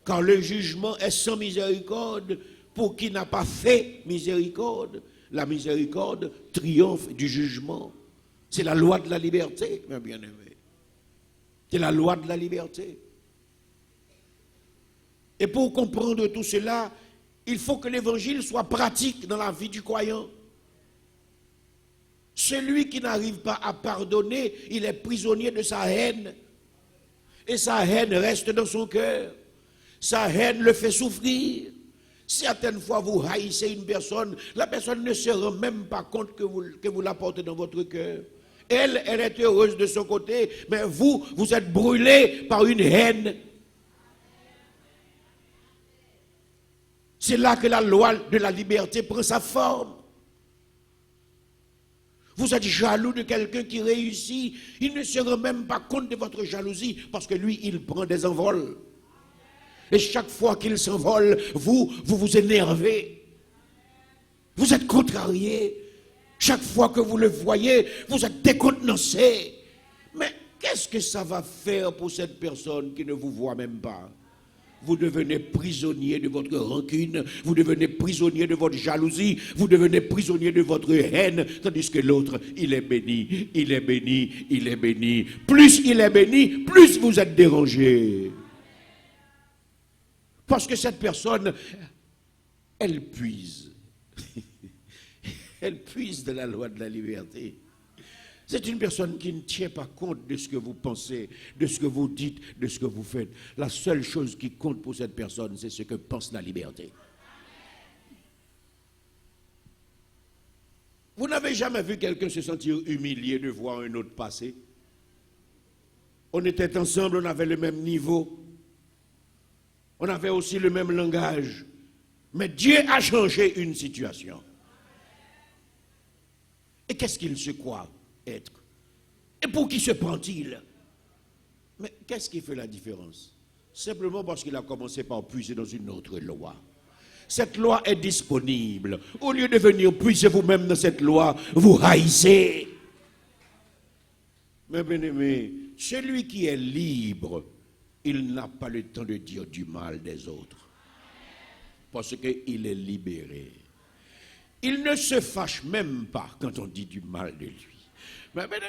car le jugement est sans miséricorde pour qui n'a pas fait miséricorde. La miséricorde triomphe du jugement. C'est la loi de la liberté, mes bien-aimés. C'est la loi de la liberté. Et pour comprendre tout cela, il faut que l'évangile soit pratique dans la vie du croyant. Celui qui n'arrive pas à pardonner, il est prisonnier de sa haine. Et sa haine reste dans son cœur. Sa haine le fait souffrir. Certaines fois, vous haïssez une personne, la personne ne se rend même pas compte que vous la portez dans votre cœur. Elle est heureuse de son côté, mais vous êtes brûlé par une haine. C'est là que la loi de la liberté prend sa forme. Vous êtes jaloux de quelqu'un qui réussit, il ne se rend même pas compte de votre jalousie, parce que lui, il prend des envols. Et chaque fois qu'il s'envole, vous énervez. Vous êtes contrarié. Chaque fois que vous le voyez, vous êtes décontenancé. Mais qu'est-ce que ça va faire pour cette personne qui ne vous voit même pas? vous devenez prisonnier de votre rancune, vous devenez prisonnier de votre jalousie, vous devenez prisonnier de votre haine, tandis que l'autre, il est béni, il est béni, il est béni. Plus il est béni, plus vous êtes dérangé. Parce que cette personne, elle puise. Elle puise de la loi de la liberté. C'est une personne qui ne tient pas compte de ce que vous pensez, de ce que vous dites, de ce que vous faites. La seule chose qui compte pour cette personne, c'est ce que pense la liberté. Vous n'avez jamais vu quelqu'un se sentir humilié de voir un autre passer? On était ensemble, on avait le même niveau. On avait aussi le même langage. Mais Dieu a changé une situation. Et qu'est-ce qu'il se croit être? Et pour qui se prend-il? Mais qu'est-ce qui fait la différence? Simplement parce qu'il a commencé par puiser dans une autre loi. Cette loi est disponible. Au lieu de venir puiser vous-même dans cette loi, vous haïssez. Mais bien aimé, celui qui est libre, il n'a pas le temps de dire du mal des autres. Parce qu'il est libéré. Il ne se fâche même pas quand on dit du mal de lui.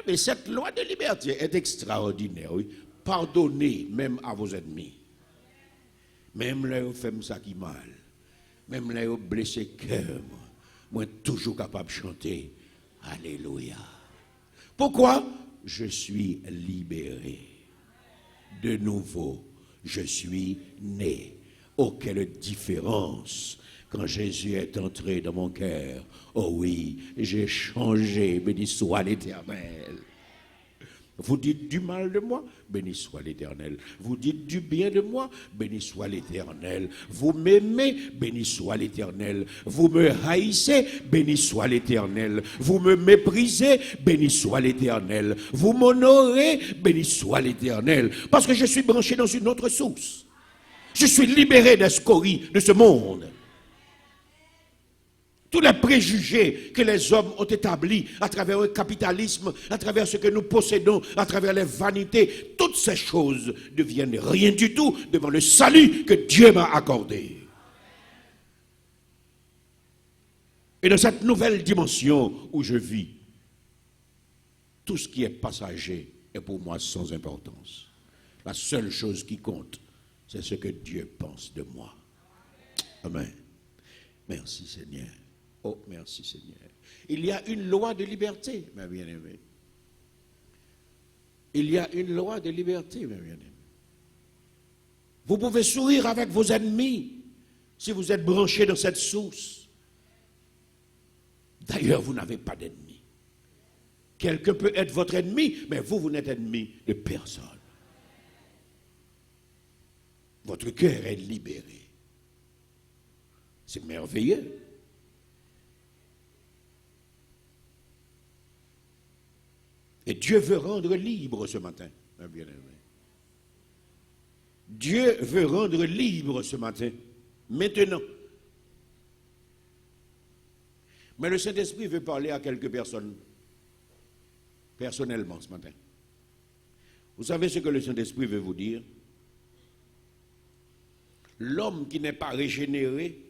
Mais cette loi de liberté est extraordinaire. Oui. Pardonnez même à vos ennemis. Même là, vous faites ça qui mal. Même là, vous blessez cœur. Moi, toujours capable de chanter. Alléluia. Pourquoi? Je suis libéré. De nouveau, je suis né. Oh, quelle différence! Quand Jésus est entré dans mon cœur, oh oui, j'ai changé, béni soit l'Éternel. Vous dites du mal de moi, béni soit l'Éternel. Vous dites du bien de moi, béni soit l'Éternel. Vous m'aimez, béni soit l'Éternel. Vous me haïssez, béni soit l'Éternel. Vous me méprisez, béni soit l'Éternel. Vous m'honorez, béni soit l'Éternel. Parce que je suis branché dans une autre source. Je suis libéré des scories de ce monde. Tous les préjugés que les hommes ont établis à travers le capitalisme, à travers ce que nous possédons, à travers les vanités, toutes ces choses deviennent rien du tout devant le salut que Dieu m'a accordé. Et dans cette nouvelle dimension où je vis, tout ce qui est passager est pour moi sans importance. La seule chose qui compte, c'est ce que Dieu pense de moi. Amen. Merci Seigneur. Oh, merci Seigneur. Il y a une loi de liberté, mes bien-aimés. Il y a une loi de liberté, mes bien-aimés. Vous pouvez sourire avec vos ennemis si vous êtes branchés dans cette source. D'ailleurs, vous n'avez pas d'ennemi. Quelqu'un peut être votre ennemi, mais vous n'êtes ennemi de personne. Votre cœur est libéré. C'est merveilleux. Et Dieu veut rendre libre ce matin, mes bien-aimés. Dieu veut rendre libre ce matin, maintenant. Mais le Saint-Esprit veut parler à quelques personnes, personnellement ce matin. Vous savez ce que le Saint-Esprit veut vous dire? L'homme qui n'est pas régénéré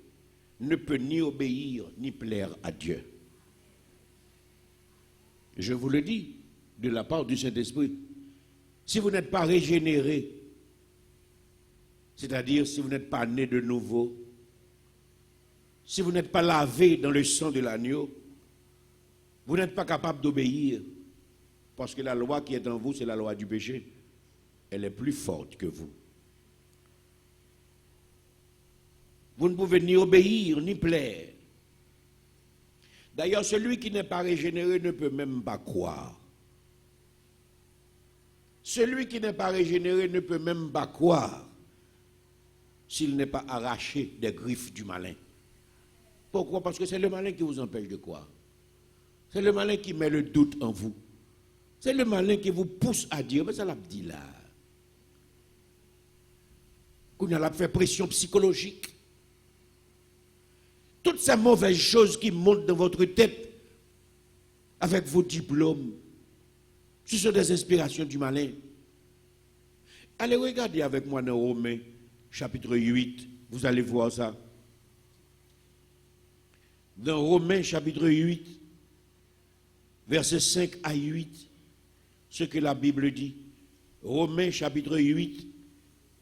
ne peut ni obéir ni plaire à Dieu. Je vous le dis de la part du Saint-Esprit. Si vous n'êtes pas régénéré, c'est-à-dire si vous n'êtes pas né de nouveau, si vous n'êtes pas lavé dans le sang de l'agneau, vous n'êtes pas capable d'obéir, parce que la loi qui est en vous, c'est la loi du péché. Elle est plus forte que vous. Vous ne pouvez ni obéir, ni plaire. D'ailleurs, celui qui n'est pas régénéré ne peut même pas croire. Celui qui n'est pas régénéré ne peut même pas croire s'il n'est pas arraché des griffes du malin. Pourquoi? Parce que c'est le malin qui vous empêche de croire. C'est le malin qui met le doute en vous. C'est le malin qui vous pousse à dire, mais ça l'a dit là. Qu'on a fait pression psychologique. Toutes ces mauvaises choses qui montent dans votre tête avec vos diplômes, ce sont des inspirations du malin. Allez regarder avec moi dans Romains, chapitre 8, vous allez voir ça. Dans Romains chapitre 8, versets 5 à 8, ce que la Bible dit. Romains chapitre 8,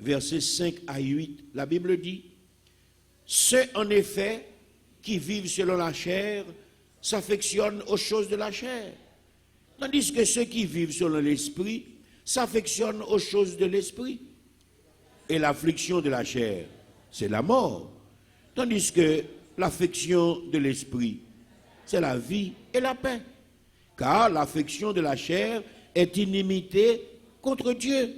versets 5 à 8, la Bible dit, ceux en effet qui vivent selon la chair s'affectionnent aux choses de la chair, tandis que ceux qui vivent selon l'esprit s'affectionnent aux choses de l'esprit. Et l'affliction de la chair, c'est la mort, tandis que l'affection de l'esprit, c'est la vie et la paix. Car l'affection de la chair est inimité contre Dieu,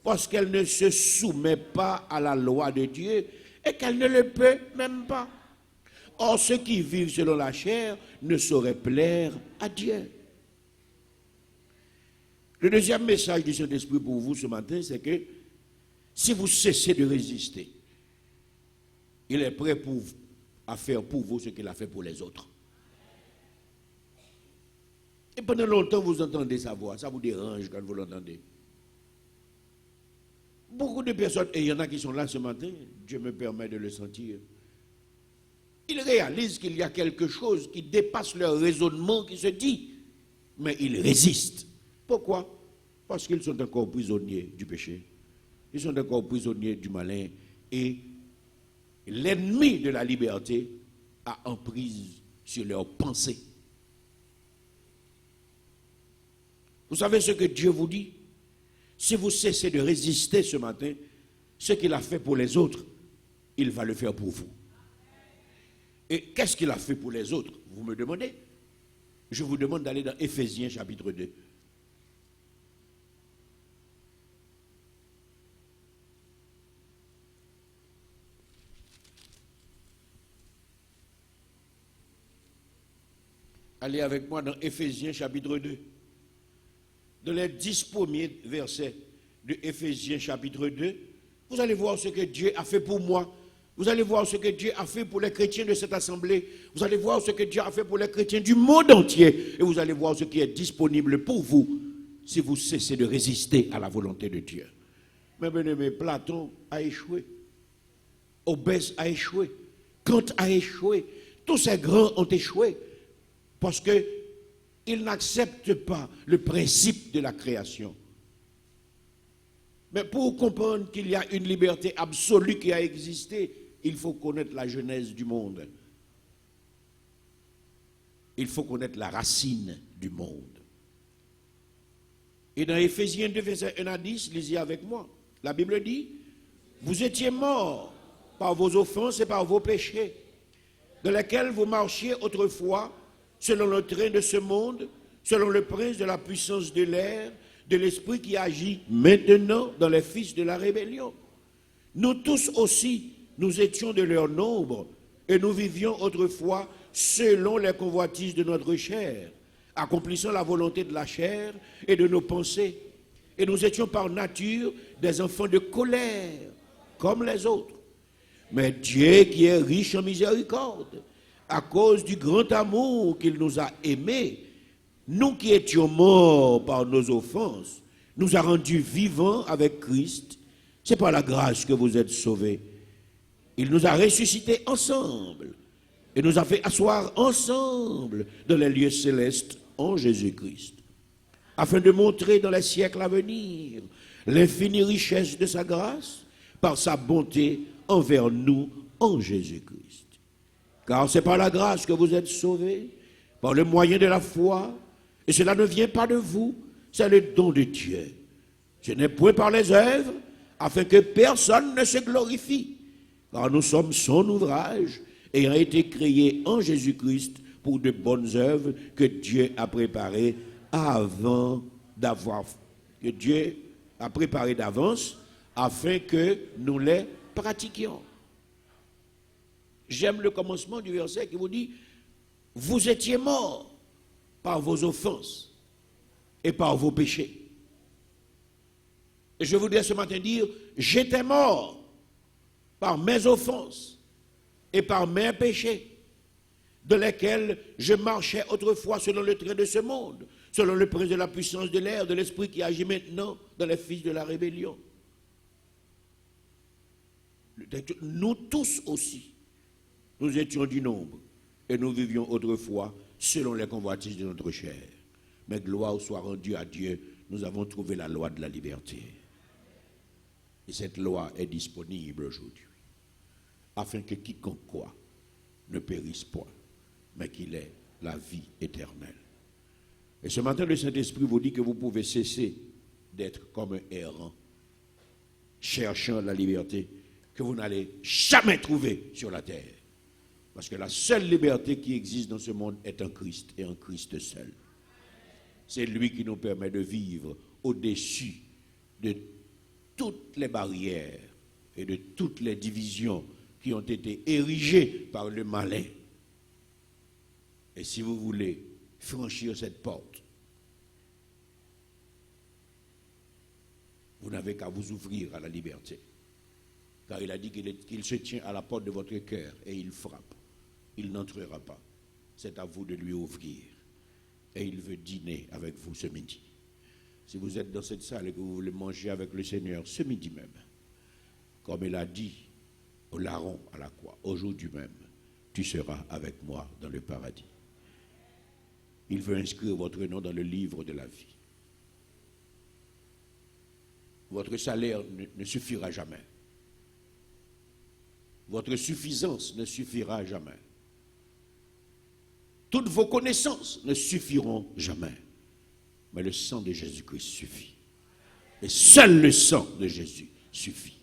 parce qu'elle ne se soumet pas à la loi de Dieu et qu'elle ne le peut même pas. Or, ceux qui vivent selon la chair ne sauraient plaire à Dieu. Le deuxième message du Saint-Esprit pour vous ce matin, c'est que si vous cessez de résister, il est prêt à faire pour vous ce qu'il a fait pour les autres. Et pendant longtemps, vous entendez sa voix, ça vous dérange quand vous l'entendez. Beaucoup de personnes, et il y en a qui sont là ce matin, Dieu me permet de le sentir, ils réalisent qu'il y a quelque chose qui dépasse leur raisonnement qui se dit, mais ils résistent. Pourquoi? Parce qu'ils sont encore prisonniers du péché. Ils sont encore prisonniers du malin. Et l'ennemi de la liberté a emprise sur leurs pensées. Vous savez ce que Dieu vous dit? Si vous cessez de résister ce matin, ce qu'il a fait pour les autres, il va le faire pour vous. Et qu'est-ce qu'il a fait pour les autres? Vous me demandez? Je vous demande d'aller dans Éphésiens chapitre 2. Allez avec moi dans Éphésiens chapitre 2. Dans les 10 premiers versets de Éphésiens chapitre 2, vous allez voir ce que Dieu a fait pour moi. Vous allez voir ce que Dieu a fait pour les chrétiens de cette assemblée. Vous allez voir ce que Dieu a fait pour les chrétiens du monde entier. Et vous allez voir ce qui est disponible pour vous si vous cessez de résister à la volonté de Dieu. Mais bien aimé, Platon a échoué. Obès a échoué. Kant a échoué. Tous ces grands ont échoué. Parce qu'ils n'acceptent pas le principe de la création. Mais pour comprendre qu'il y a une liberté absolue qui a existé, il faut connaître la genèse du monde. Il faut connaître la racine du monde. Et dans Éphésiens 2, versets 1 à 10, lisez avec moi. La Bible dit, vous étiez morts par vos offenses et par vos péchés, dans lesquels vous marchiez autrefois, selon le train de ce monde, selon le prince de la puissance de l'air, de l'esprit qui agit maintenant dans les fils de la rébellion. Nous tous aussi, nous étions de leur nombre, et nous vivions autrefois selon les convoitises de notre chair, accomplissant la volonté de la chair et de nos pensées. Et nous étions par nature des enfants de colère, comme les autres. Mais Dieu qui est riche en miséricorde, à cause du grand amour qu'il nous a aimés, nous qui étions morts par nos offenses, nous a rendus vivants avec Christ. C'est par la grâce que vous êtes sauvés. Il nous a ressuscités ensemble et nous a fait asseoir ensemble dans les lieux célestes en Jésus-Christ, afin de montrer dans les siècles à venir l'infinie richesse de sa grâce par sa bonté envers nous en Jésus-Christ. Car c'est par la grâce que vous êtes sauvés, par le moyen de la foi, et cela ne vient pas de vous, c'est le don de Dieu. Ce n'est point par les œuvres, afin que personne ne se glorifie, car nous sommes son ouvrage, ayant été créés en Jésus-Christ pour de bonnes œuvres que Dieu a préparées que Dieu a préparées d'avance, afin que nous les pratiquions. J'aime le commencement du verset qui vous dit, vous étiez morts par vos offenses et par vos péchés. Et je voudrais ce matin dire, j'étais mort par mes offenses et par mes péchés, dans lesquels je marchais autrefois selon le train de ce monde, selon le prince de la puissance de l'air, de l'esprit qui agit maintenant dans les fils de la rébellion. Nous tous aussi, nous étions du nombre et nous vivions autrefois selon les convoitises de notre chair. Mais gloire soit rendue à Dieu, nous avons trouvé la loi de la liberté. Et cette loi est disponible aujourd'hui, afin que quiconque croit ne périsse point, mais qu'il ait la vie éternelle. Et ce matin, le Saint-Esprit vous dit que vous pouvez cesser d'être comme un errant, cherchant la liberté que vous n'allez jamais trouver sur la terre. Parce que la seule liberté qui existe dans ce monde est en Christ et en Christ seul. C'est lui qui nous permet de vivre au-dessus de toutes les barrières et de toutes les divisions qui ont été érigées par le malin. Et si vous voulez franchir cette porte, vous n'avez qu'à vous ouvrir à la liberté. Car il a dit qu'il se tient à la porte de votre cœur et il frappe. Il n'entrera pas. C'est à vous de lui ouvrir. Et il veut dîner avec vous ce midi. Si vous êtes dans cette salle et que vous voulez manger avec le Seigneur ce midi même, comme il a dit au larron à la croix, aujourd'hui même, tu seras avec moi dans le paradis. Il veut inscrire votre nom dans le livre de la vie. Votre salaire ne suffira jamais. Votre suffisance ne suffira jamais. Toutes vos connaissances ne suffiront jamais. Mais le sang de Jésus-Christ suffit. Et seul le sang de Jésus suffit.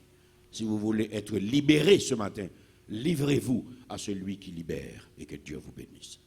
Si vous voulez être libéré ce matin, livrez-vous à celui qui libère et que Dieu vous bénisse.